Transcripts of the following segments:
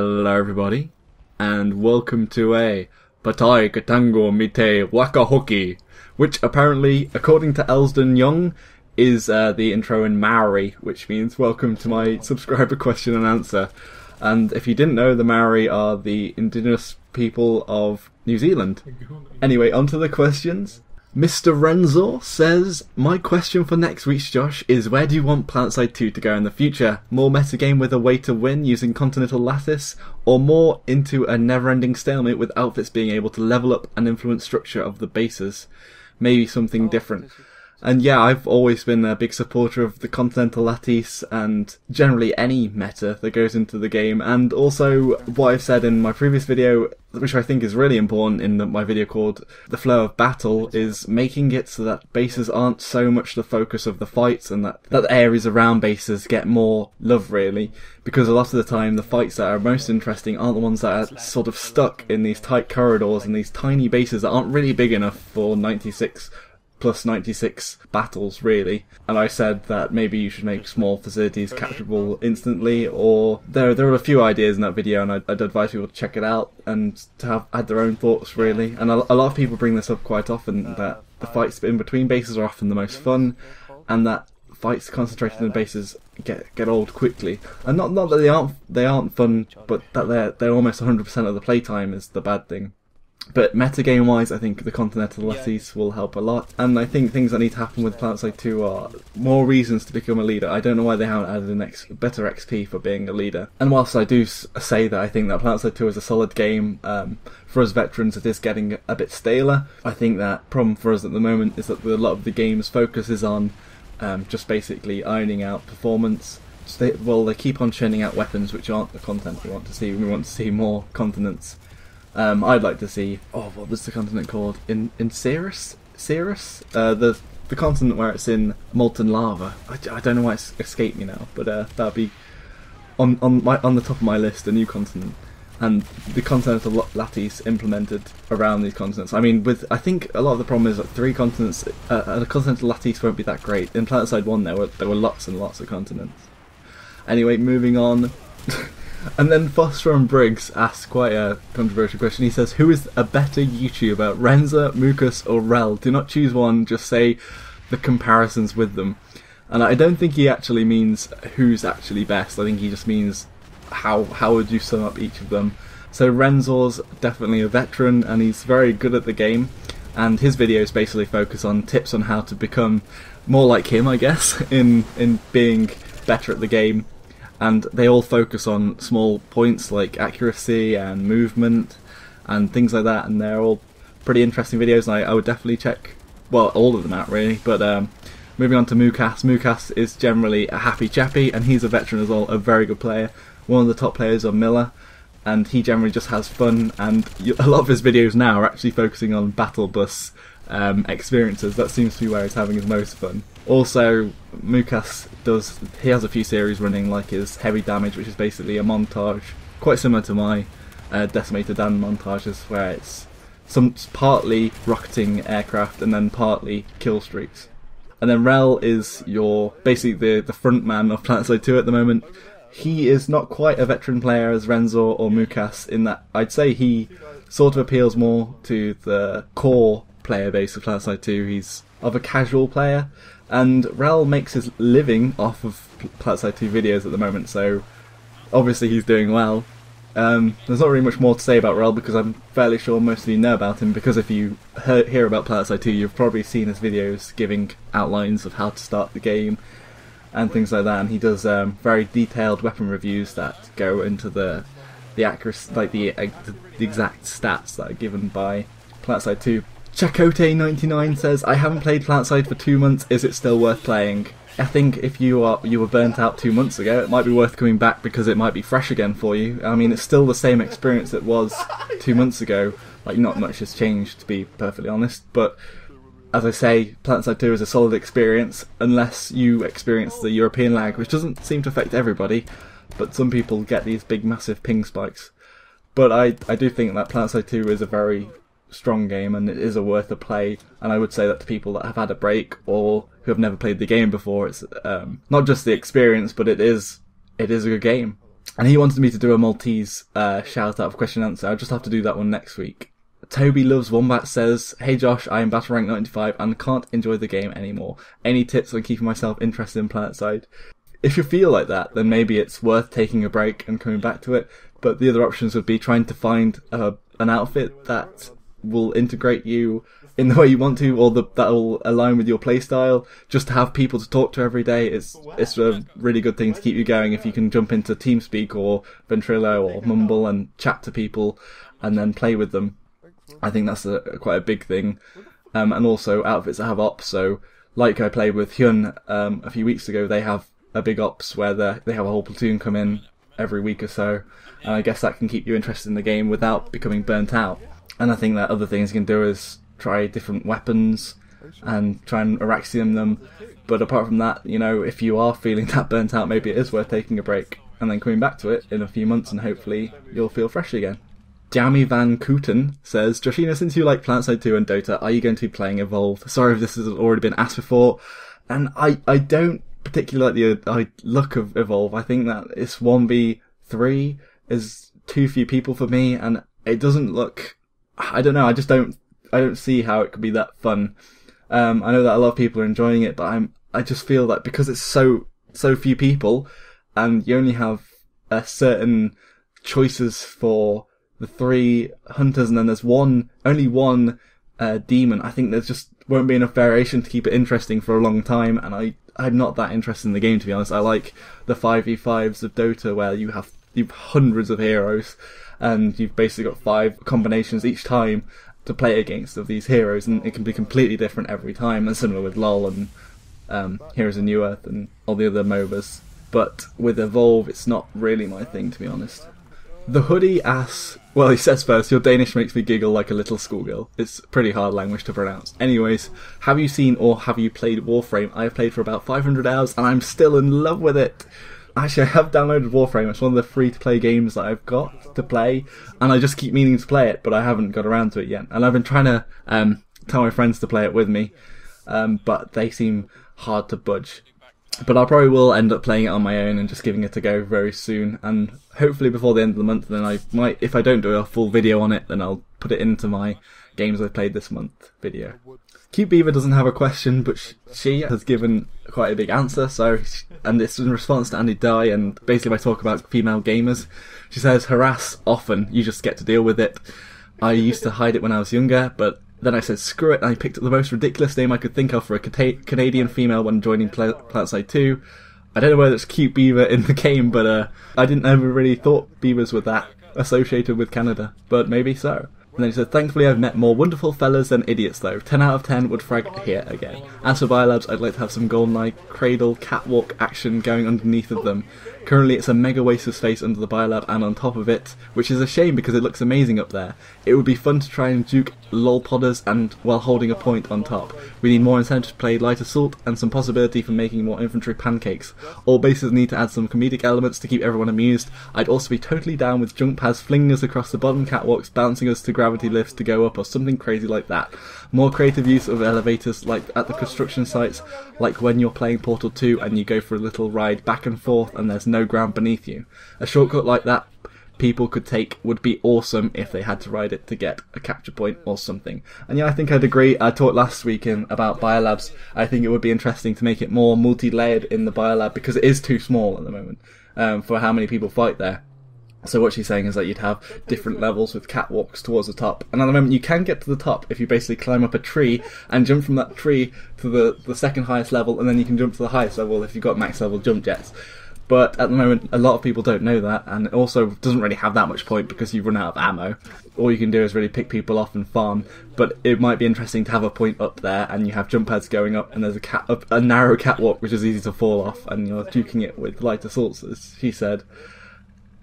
Hello everybody, and welcome to a Patai Katango Mite Waka Hoki, which apparently, according to Elsden Young, is the intro in Maori, which means welcome to my subscriber question and answer. And if you didn't know, the Maori are the indigenous people of New Zealand. Anyway, on to the questions. Mr. Renzo says, my question for next week's Josh is, where do you want Planetside 2 to go in the future? More metagame with a way to win using Continental Lattice, or more into a never-ending stalemate with outfits being able to level up and influence structure of the bases? Maybe something different. And yeah, I've always been a big supporter of the Continental Lattice and generally any meta that goes into the game. And also, what I've said in my previous video, which I think is really important in my video called The Flow of Battle, is making it so that bases aren't so much the focus of the fights and that the areas around bases get more love, really. Because a lot of the time, the fights that are most interesting aren't the ones that are sort of stuck in these tight corridors and these tiny bases that aren't really big enough for 96 plus 96 battles, really. And I said that maybe you should make small facilities capturable instantly, or there are a few ideas in that video, and I'd advise people to check it out and to have add their own thoughts, really. And a lot of people bring this up quite often, that the fights in between bases are often the most fun, and that fights concentrated in bases get old quickly. And not that they aren't fun, but that they're almost 100% of the playtime is the bad thing. But metagame wise, I think the Continental Lattice will help a lot. And I think things that need to happen with Planetside 2 are more reasons to become a leader. I don't know why they haven't added better XP for being a leader. And whilst I do say that I think that Planetside 2 is a solid game, for us veterans it is getting a bit staler. I think that problem for us at the moment is that a lot of the game's focus is on just basically ironing out performance. They keep on churning out weapons which aren't the content we want to see. We want to see more continents. I'd like to see, what was the continent called? In Ceres? The continent where it's in molten lava. I don't know why it's escaped me now, but that'd be on the top of my list, a new continent. And the Continental Lattice implemented around these continents. I mean, I think a lot of the problem is that 3 continents, the Continental Lattice won't be that great. In Planetside 1 there were lots and lots of continents. Anyway, moving on. And then Foster and Briggs asks quite a controversial question. He says, who is a better YouTuber, Renza, Mukas or Rel? Do not choose one, just say the comparisons with them. And I don't think he actually means who's actually best. I think he just means how would you sum up each of them. So Renzo's definitely a veteran and he's very good at the game. And his videos basically focus on tips on how to become more like him, I guess, in being better at the game. And they all focus on small points like accuracy and movement and things like that, and they're all pretty interesting videos, and I would definitely check, all of them out really. But moving on to Mukas. Mukas is generally a happy chappy, and he's a veteran as well, a very good player. One of the top players on Miller, and he generally just has fun, and a lot of his videos now are actually focusing on battle bus experiences. That seems to be where he's having his most fun. Also, Mukas has a few series running, like his Heavy Damage, which is basically a montage, quite similar to my Decimator Dan montages, where it's partly rocketing aircraft and then partly kill streaks. And then Rel is basically the front man of Planetside 2 at the moment. He is not quite a veteran player as Renzo or Mukas, in that I'd say he sort of appeals more to the core player base of Planetside 2. He's of a casual player. And Rel makes his living off of Planetside 2 videos at the moment, so obviously he's doing well. There's not really much more to say about Rel because I'm fairly sure most of you know about him, because if you hear about Planetside 2 you've probably seen his videos giving outlines of how to start the game and things like that, and he does very detailed weapon reviews that go into the accuracy, like the exact stats that are given by Planetside 2. Chakote99 says, I haven't played Planetside for 2 months, is it still worth playing? I think if you were burnt out 2 months ago, it might be worth coming back because it might be fresh again for you. I mean, it's still the same experience it was 2 months ago. Like, not much has changed, to be perfectly honest, but as I say, Planetside 2 is a solid experience, unless you experience the European lag, which doesn't seem to affect everybody, but some people get these big massive ping spikes. But I do think that Planetside 2 is a very strong game and it is worth a play, and I would say that to people that have had a break or who have never played the game before, it's not just the experience, but it is a good game. And he wanted me to do a Maltese shout out of question and answer. I'll just have to do that one next week. Toby Loves Wombat says, "Hey Josh, I am battle rank 95 and can't enjoy the game anymore. Any tips on keeping myself interested in Planetside?" If you feel like that, then maybe it's worth taking a break and coming back to it. But the other options would be trying to find an outfit that will integrate you in the way you want to, or that will align with your playstyle. Just to have people to talk to every day, it's a really good thing to keep you going. If you can jump into TeamSpeak or Ventrilo or Mumble and chat to people and then play with them, I think that's quite a big thing. And also outfits that have ops. So, like I played with Hyun a few weeks ago, they have a big ops where they have a whole platoon come in every week or so. And I guess that can keep you interested in the game without becoming burnt out. And I think that other things you can do is try different weapons and try and Araxium them. But apart from that, if you are feeling that burnt out, maybe it is worth taking a break and then coming back to it in a few months, and hopefully you'll feel fresh again. Jamie Van Kooten says, "Joshino, since you like Planetside 2 and Dota, are you going to be playing Evolve?" Sorry if this has already been asked before. And I don't particularly like the look of Evolve. I think that it's 1v3 is too few people for me, and it doesn't look... I don't know, I don't see how it could be that fun. I know that a lot of people are enjoying it, but I just feel that because it's so few people, and you only have certain choices for the 3 hunters, and then there's only one demon, I think there just won't be enough variation to keep it interesting for a long time, and I'm not that interested in the game, to be honest. I like the 5v5s of Dota where you've hundreds of heroes, and you've basically got 5 combinations each time to play against of these heroes, and it can be completely different every time, and similar with LoL and Heroes of New Earth and all the other MOBAs. But with Evolve, it's not really my thing, to be honest. The Hoodie asks, well, he says first, "Your Danish makes me giggle like a little schoolgirl." It's pretty hard language to pronounce. Anyways, have you seen or have you played Warframe? I have played for about 500 hours and I'm still in love with it. Actually, I have downloaded Warframe. It's one of the free-to-play games that I've got to play, and I just keep meaning to play it, but I haven't got around to it yet. And I've been trying to tell my friends to play it with me, but they seem hard to budge. But I probably will end up playing it on my own and just giving it a go very soon, and hopefully before the end of the month. Then I might, if I don't do a full video on it, then I'll put it into my games I played this month video. Cute Beaver doesn't have a question, but she has given quite a big answer, and it's in response to Andy Dye, and basically I talk about female gamers. She says, "Harass often, you just get to deal with it. I used to hide it when I was younger, but then I said screw it, and I picked up the most ridiculous name I could think of for a Canadian female when joining Planetside 2. I don't know whether it's Cute Beaver in the game, but I didn't ever really thought beavers were that associated with Canada, but maybe so." And then he said, "Thankfully I've met more wonderful fellas than idiots though. 10 out of 10 would frag here again. As for Biolabs, I'd like to have some golden-eye cradle catwalk action going underneath of them. Currently it's a mega waste of space under the Biolab and on top of it, which is a shame because it looks amazing up there. It would be fun to try and juke lolpodders and while holding a point on top. We need more incentive to play light assault and some possibility for making more infantry pancakes. All bases need to add some comedic elements to keep everyone amused. I'd also be totally down with jump pads flinging us across the bottom catwalks, bouncing us to gravity lifts to go up or something crazy like that. More creative use of elevators like at the construction sites, like when you're playing Portal 2 and you go for a little ride back and forth and there's no ground beneath you. A shortcut like that people could take would be awesome if they had to ride it to get a capture point or something." And yeah, I think I'd agree. I talked last week about Biolabs. I think it would be interesting to make it more multi-layered in the Biolab because it is too small at the moment for how many people fight there. So what she's saying is that you'd have different levels with catwalks towards the top. And at the moment you can get to the top if you basically climb up a tree and jump from that tree to the second highest level, and then you can jump to the highest level if you've got max level jump jets. But at the moment, a lot of people don't know that, and it also doesn't really have that much point because you run out of ammo. All you can do is really pick people off and farm. But it might be interesting to have a point up there, and you have jump pads going up, and there's a narrow catwalk which is easy to fall off, and you're duking it with light assaults, as she said.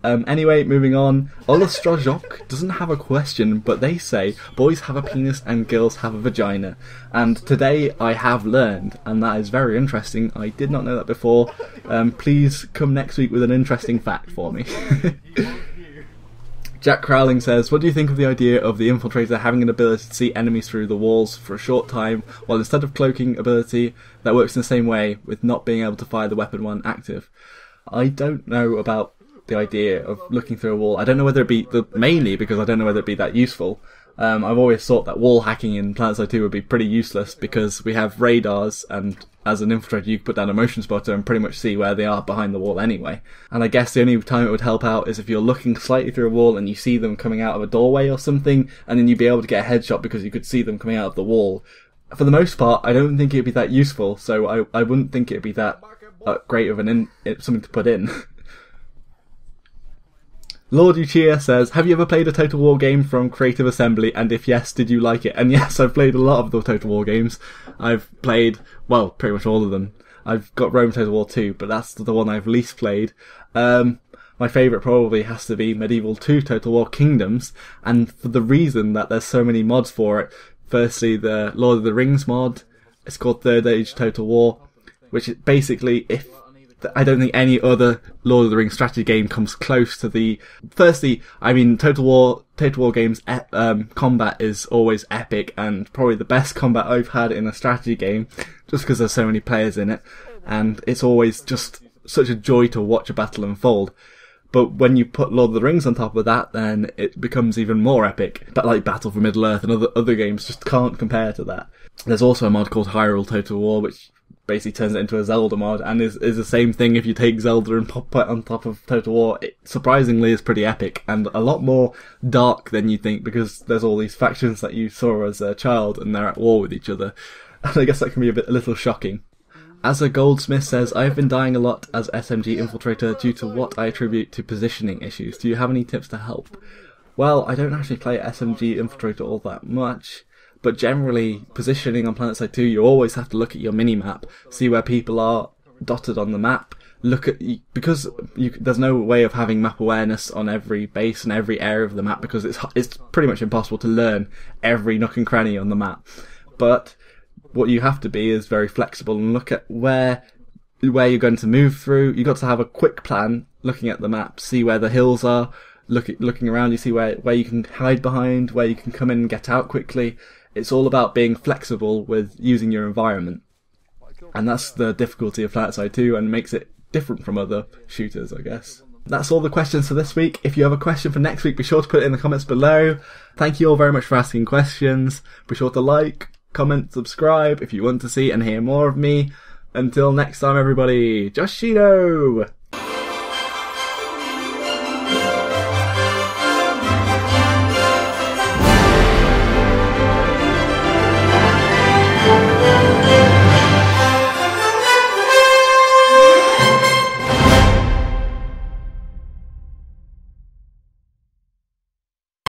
Anyway, moving on. Olastrojok doesn't have a question, but they say boys have a penis and girls have a vagina. And today I have learned, and that is very interesting. I did not know that before. Please come next week with an interesting fact for me. Jack Crowling says, "What do you think of the idea of the infiltrator having an ability to see enemies through the walls for a short time, while instead of cloaking ability that works in the same way with not being able to fire the weapon when active?" I don't know about the idea of looking through a wall. I don't know whether it be, mainly because I don't know whether it'd be that useful. I've always thought that wall hacking in Planetside 2 would be pretty useless because we have radars, and as an infiltrator you can put down a motion spotter and pretty much see where they are behind the wall anyway. And I guess the only time it would help out is if you're looking slightly through a wall and you see them coming out of a doorway or something, and then you'd be able to get a headshot because you could see them coming out of the wall. For the most part, I don't think it'd be that useful, so I wouldn't think it'd be that great of something to put in. Lord Uchia says, have you ever played a Total War game from Creative Assembly, and if yes, did you like it? And yes, I've played a lot of the Total War games. I've played, well, pretty much all of them. I've got Rome Total War 2, but that's the one I've least played. My favourite probably has to be Medieval 2 Total War Kingdoms, and for the reason that there's so many mods for it. Firstly, the Lord of the Rings mod, it's called Third Age Total War, which is basically, I don't think any other Lord of the Rings strategy game comes close to the... Firstly, I mean, Total War games, combat is always epic, and probably the best combat I've had in a strategy game, just because there's so many players in it, and it's always just such a joy to watch a battle unfold. But when you put Lord of the Rings on top of that, then it becomes even more epic. But like Battle for Middle-earth and other games just can't compare to that. There's also a mod called Hyrule Total War, which basically turns it into a Zelda mod, and is the same thing if you take Zelda and put it on top of Total War. It surprisingly is pretty epic, and a lot more dark than you think, because there's all these factions that you saw as a child, and they're at war with each other. And I guess that can be a little shocking. As a Goldsmith says, I've been dying a lot as SMG Infiltrator due to what I attribute to positioning issues. Do you have any tips to help? Well, I don't actually play SMG Infiltrator all that much, but generally, positioning on Planetside 2, you always have to look at your mini-map, see where people are dotted on the map, because there's no way of having map awareness on every base and every area of the map, because it's pretty much impossible to learn every nook and cranny on the map. But what you have to be is very flexible and look at where you're going to move through. You've got to have a quick plan, looking at the map, see where the hills are, looking around, you see where you can hide behind, where you can come in and get out quickly. It's all about being flexible with using your environment. And that's the difficulty of Planetside 2 and makes it different from other shooters, I guess. That's all the questions for this week. If you have a question for next week, be sure to put it in the comments below. Thank you all very much for asking questions. Be sure to like, comment, subscribe if you want to see and hear more of me. Until next time, everybody, Joshino!